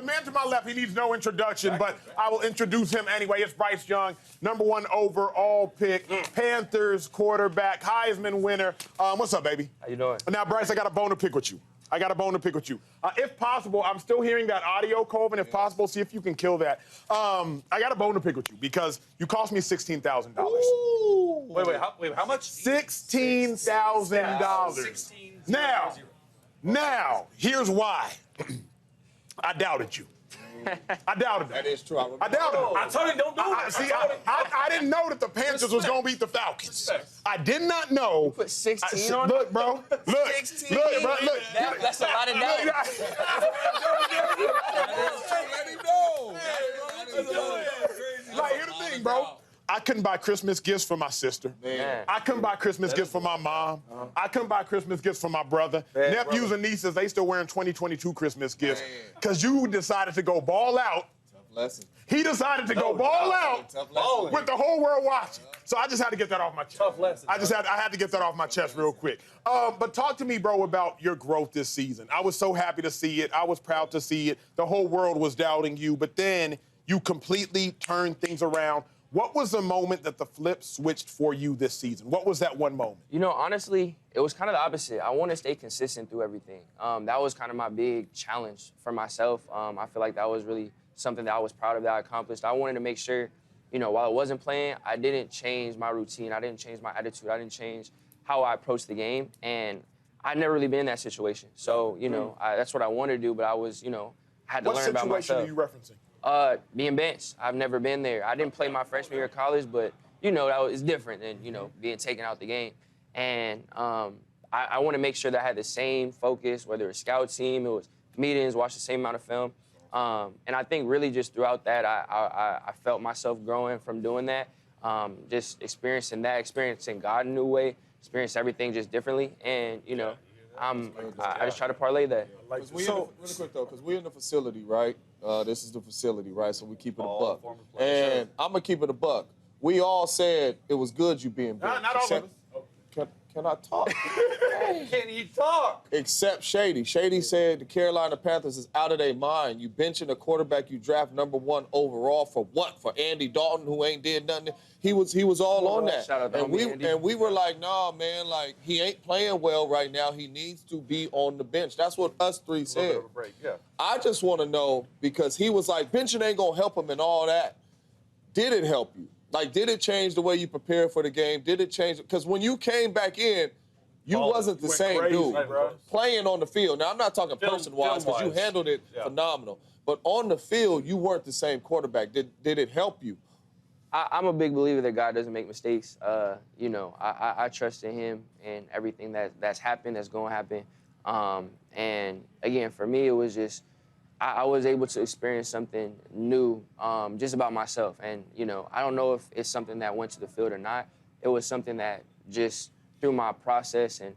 man to my left, he needs no introduction, but I will introduce him anyway. It's Bryce Young, #1 overall pick, Panthers quarterback, Heisman winner. What's up, baby? How you doing? Now, Bryce, I got a bone to pick with you. If possible, I'm still hearing that audio, Colvin. If possible, see if you can kill that. I got a bone to pick with you because you cost me $16,000. Wait, how much? $16,000. Now, here's why. I doubted you. I doubted him. That is true. I doubted him. I told you don't do it. I didn't know that the Panthers was going to beat the Falcons. I did not know. Put 16 on Look, bro. Look. 16. Look, bro. Look. That's a lot of doubt. Let him know. Like, here's the thing, bro. I couldn't buy Christmas gifts for my sister. Man. I couldn't buy Christmas gifts for my mom. I couldn't buy Christmas gifts for my brother. Nephews and nieces, they still wearing 2022 Christmas gifts. Because you decided to go ball out. Tough lesson. He decided to go ball out with the whole world watching. So I just had to get that off my chest. Tough lesson. I had to get that off my chest real quick. But talk to me, bro, about your growth this season. I was so happy to see it. I was proud to see it. The whole world was doubting you, but then you completely turned things around. What was the moment that the flip switched for you this season? What was that one moment? You know, honestly, it was kind of the opposite. I want to stay consistent through everything. That was kind of my big challenge for myself. I feel like that was really something that I was proud of that I accomplished. I wanted to make sure, you know, while I wasn't playing, I didn't change my routine. I didn't change my attitude. I didn't change how I approached the game. And I'd never really been in that situation. So, you know, that's what I wanted to do, but I was, you know, I had to learn about myself. What situation are you referencing? Being benched. I've never been there. I didn't play my freshman year of college, but, you know, that was different than, you know, being taken out the game. And I want to make sure that I had the same focus, whether it was scout team, it was meetings, watch the same amount of film. And I think really just throughout that, I felt myself growing from doing that, just experiencing God in a new way, experiencing everything just differently. And, you know, I just try to parlay that. Really quick, though, because we're in the facility, right? This is the facility, right? So we keep it a buck. And I'm going to keep it a buck. We all said it was good you being benched. Not all of us. Can I talk? Can you talk? Except Shady. Shady said the Carolina Panthers is out of their mind. You benching a quarterback you draft #1 overall for what? For Andy Dalton, who ain't did nothing. He was all on that. Shout out to Andy. And we were like, nah, man, like he ain't playing well right now. He needs to be on the bench. That's what us three said. A little bit of a break, yeah. I just want to know, because he was like, benching ain't gonna help him and all that. Did it help you? Like, did it change the way you prepared for the game? Did it change? Because when you came back in, you wasn't the same dude playing on the field. Now, I'm not talking person-wise, because you handled it phenomenal. But on the field, you weren't the same quarterback. Did it help you? I'm a big believer that God doesn't make mistakes. You know, I trust in Him and everything that's happened, that's going to happen. And, again, for me, it was just I was able to experience something new just about myself. And, you know, I don't know if it's something that went to the field or not. It was something that just through my process and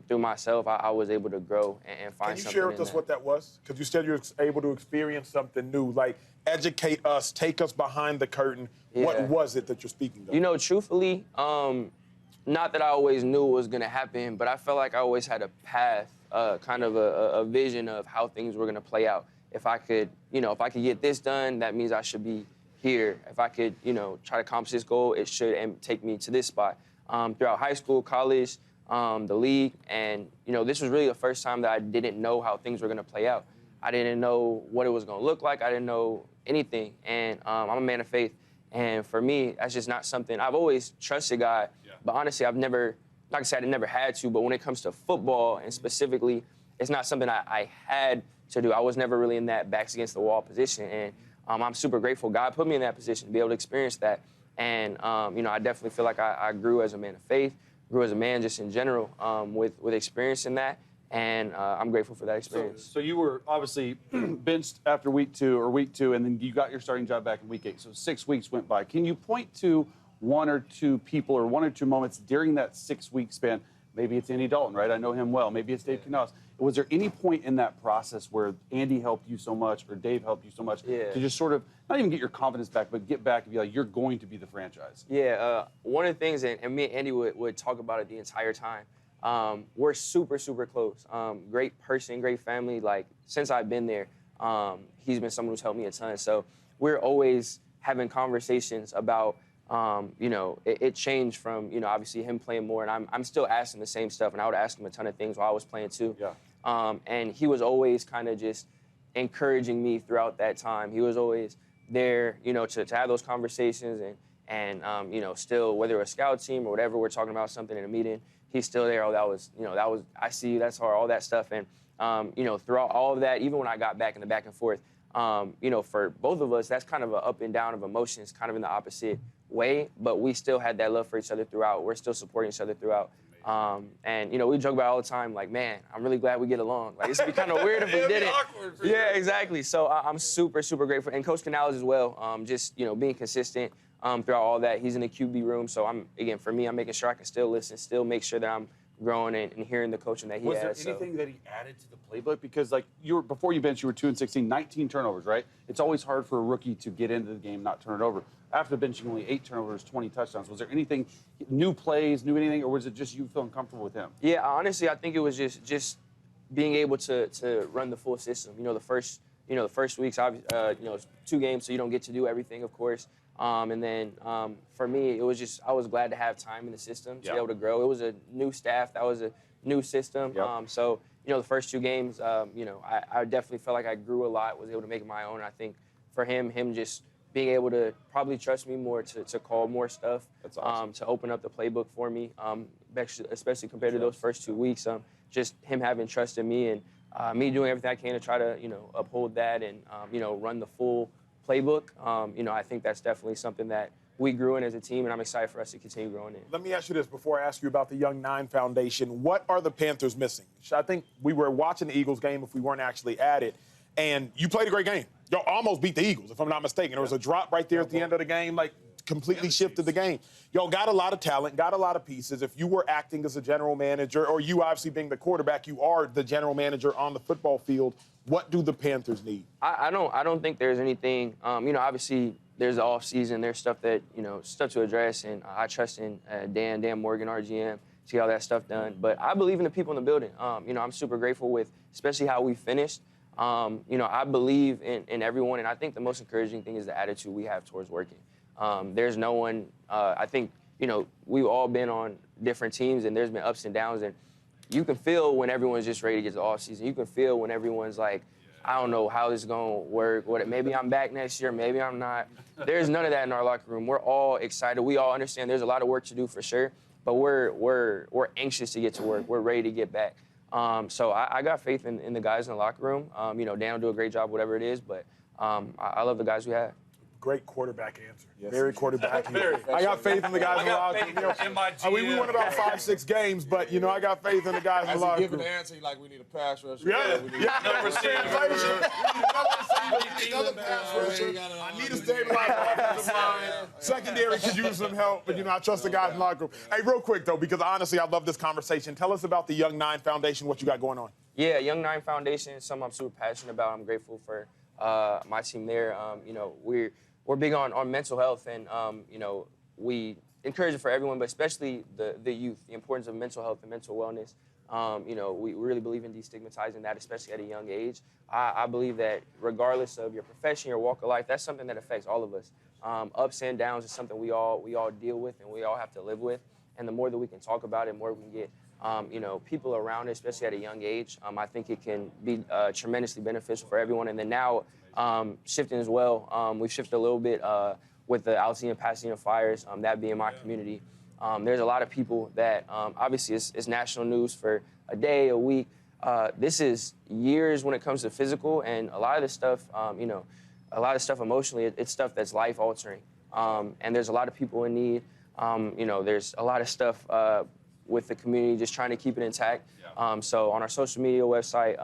through myself, I was able to grow and find something. Can you share with us what that was? Because you said you were able to experience something new. Like, educate us, take us behind the curtain. Yeah. What was it that you're speaking of? You know, truthfully, not that I always knew what was going to happen, but I felt like I always had a path, kind of a vision of how things were going to play out. If I could, you know, if I could get this done, that means I should be here. If I could, you know, try to accomplish this goal, it should take me to this spot. Throughout high school, college, the league, and, you know, this was really the first time that I didn't know how things were going to play out. I didn't know what it was going to look like. I didn't know anything, and I'm a man of faith. And for me, that's just not something. I've always trusted God, but honestly, I've never, like I said, I never had to, but when it comes to football, and specifically, it's not something I had to do. I was never really in that backs against the wall position, and I'm super grateful God put me in that position to be able to experience that. And, you know, I definitely feel like I grew as a man of faith, grew as a man just in general with experiencing that. And I'm grateful for that experience. So you were obviously benched after week two, and then you got your starting job back in week 8. So 6 weeks went by. Can you point to one or two people or one or two moments during that 6-week span? Maybe it's Andy Dalton, right? I know him well. Maybe it's Dave Canales. Was there any point in that process where Andy helped you so much or Dave helped you so much to just sort of not even get your confidence back, but get back and be like, you're going to be the franchise? Yeah, one of the things, and me and Andy would talk about it the entire time, we're super, super close. Great person, great family. Like, since I've been there, He's been someone who's helped me a ton. So we're always having conversations about, it changed from, obviously him playing more, and I'm still asking the same stuff, and I would ask him a ton of things while I was playing too. Yeah. And he was always kind of just encouraging me throughout that time. He was always there, to have those conversations and still, whether it was a scout team or whatever, we're talking about something in a meeting, he's still there. Oh, that was, I see you, that's hard, all that stuff. And, throughout all of that, even when I got back in the back and forth, for both of us, that's kind of an up and down of emotions, kind of in the opposite way, but we still had that love for each other throughout. We're still supporting each other throughout. And we joke about it all the time, like, man, I'm really glad we get along. Like, this would be kind of weird if we didn't. Yeah, exactly. So I'm super, super grateful. And Coach Canales as well, just, being consistent throughout all that. He's in the QB room, so for me, I'm making sure I can still listen, still make sure that I'm growing and hearing the coaching that he has. Was there anything that he added to the playbook? Because, before you benched, you were 2-16, 19 turnovers, right? It's always hard for a rookie to get into the game, not turn it over. After benching only 8 turnovers, 20 touchdowns, was there anything, new plays, new anything, or was it just you feeling comfortable with him? Yeah, honestly, I think it was just being able to run the full system. The first weeks, 2 games, so you don't get to do everything, of course. And then for me, it was just, I was glad to have time in the system to be able to grow. It was a new staff. That was a new system. Yep. So, the first 2 games, I definitely felt like I grew a lot, was able to make it my own. I think for him just being able to probably trust me more to call more stuff. That's awesome. To open up the playbook for me, especially compared to those first 2 weeks. Just him having trust in me and me doing everything I can to try to, uphold that and, run the full playbook. I think that's definitely something that we grew in as a team, and I'm excited for us to continue growing in. Let me ask you this before I ask you about the Young 9 Foundation. What are the Panthers missing? I think we were watching the Eagles game if we weren't actually at it, and you played a great game. Y'all almost beat the Eagles, if I'm not mistaken. There was a drop right there at the end of the game, completely shifted the game. Y'all got a lot of talent, got a lot of pieces. If you were acting as a general manager, or you obviously being the quarterback, you are the general manager on the football field. What do the Panthers need? I don't think there's anything. Obviously there's the off season. There's stuff that stuff to address, and I trust in Dan Morgan, our GM, to get all that stuff done. But I believe in the people in the building. I'm super grateful with especially how we finished. I believe in everyone, and I think the most encouraging thing is the attitude we have towards working. There's no one. I think we've all been on different teams, and there's been ups and downs, and you can feel when everyone's just ready to get to the off season. You can feel when everyone's like, I don't know how this is going to work. Maybe I'm back next year, maybe I'm not. There's none of that in our locker room. We're all excited. We all understand there's a lot of work to do for sure, but we're anxious to get to work. We're ready to get back. So I got faith in the guys in the locker room. Dan will do a great job, whatever it is, but I love the guys we have. Great quarterback answer. Yes, Very quarterback. I got faith in the guys in the locker room. We won about 5-6 games, but I got faith in the guys in the locker room. As he giving the answer, we need a pass rusher. Yeah. Never Another pass rusher. I need a stabilized offensive line. Secondary could use some help, but I trust the guys in the locker room. Hey, real quick though, because honestly, I love this conversation. Tell us about the Young 9 Foundation. What you got going on? Yeah, Young 9 Foundation is something I'm super passionate about. I'm grateful for my team there. We're big on mental health, and we encourage it for everyone, but especially the youth, the importance of mental health and mental wellness. We really believe in destigmatizing that, especially at a young age. I believe that regardless of your profession, your walk of life, that's something that affects all of us. Ups and downs is something we all deal with and we all have to live with. And the more that we can talk about it, the more we can get people around it, especially at a young age, I think it can be tremendously beneficial for everyone. And then now, shifting as well, we've shifted a little bit with the Altoona and Pasadena fires, that being my community. There's a lot of people that, obviously, it's national news for a day, a week. This is years when it comes to physical, and a lot of this stuff, a lot of stuff emotionally, it's stuff that's life-altering. And there's a lot of people in need. There's a lot of stuff with the community, just trying to keep it intact. So on our social media website,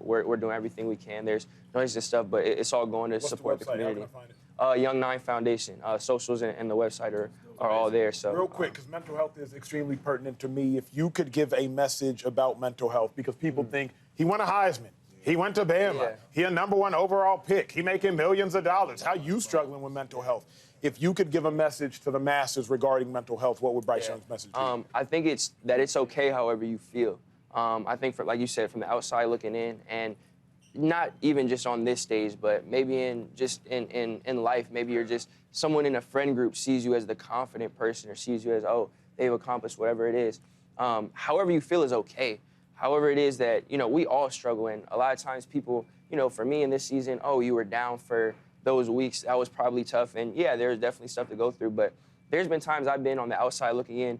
we're doing everything we can. There's noise and stuff, but it's all going to support the community. How can I find it? Young 9 Foundation. Socials and the website are all there. So real quick, because mental health is extremely pertinent to me. If you could give a message about mental health, because people think he won a Heisman, he went to Bama, Yeah. he a #1 overall pick, he making millions of dollars. How you struggling with mental health? If you could give a message to the masses regarding mental health, what would Bryce Young's message be? I think it's okay however you feel. I think, like you said, from the outside looking in, and not even just on this stage, but maybe in life, maybe you're just someone in a friend group sees you as the confident person or sees you as, oh, they've accomplished whatever it is. However you feel is okay. However it is that, we all struggle. And a lot of times people, for me in this season, oh, you were down for those weeks. That was probably tough. And yeah, there's definitely stuff to go through. But there's been times I've been on the outside looking in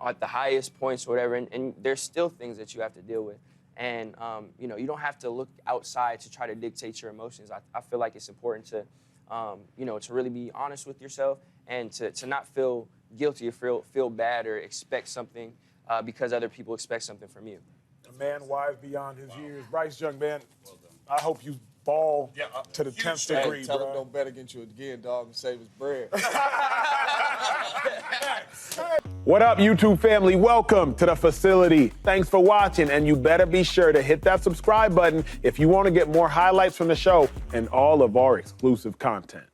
at the highest points or whatever, and there's still things that you have to deal with. And, you don't have to look outside to try to dictate your emotions. I feel like it's important to, to really be honest with yourself and to not feel guilty or feel bad or expect something because other people expect something from you. A man wise beyond his years. Bryce Young, man, I hope you fall to the 10th degree, Hey, tell him bro. don't bet against you again, dog, and save his bread. What up, YouTube family? Welcome to the facility. Thanks for watching, and you better be sure to hit that subscribe button if you want to get more highlights from the show and all of our exclusive content.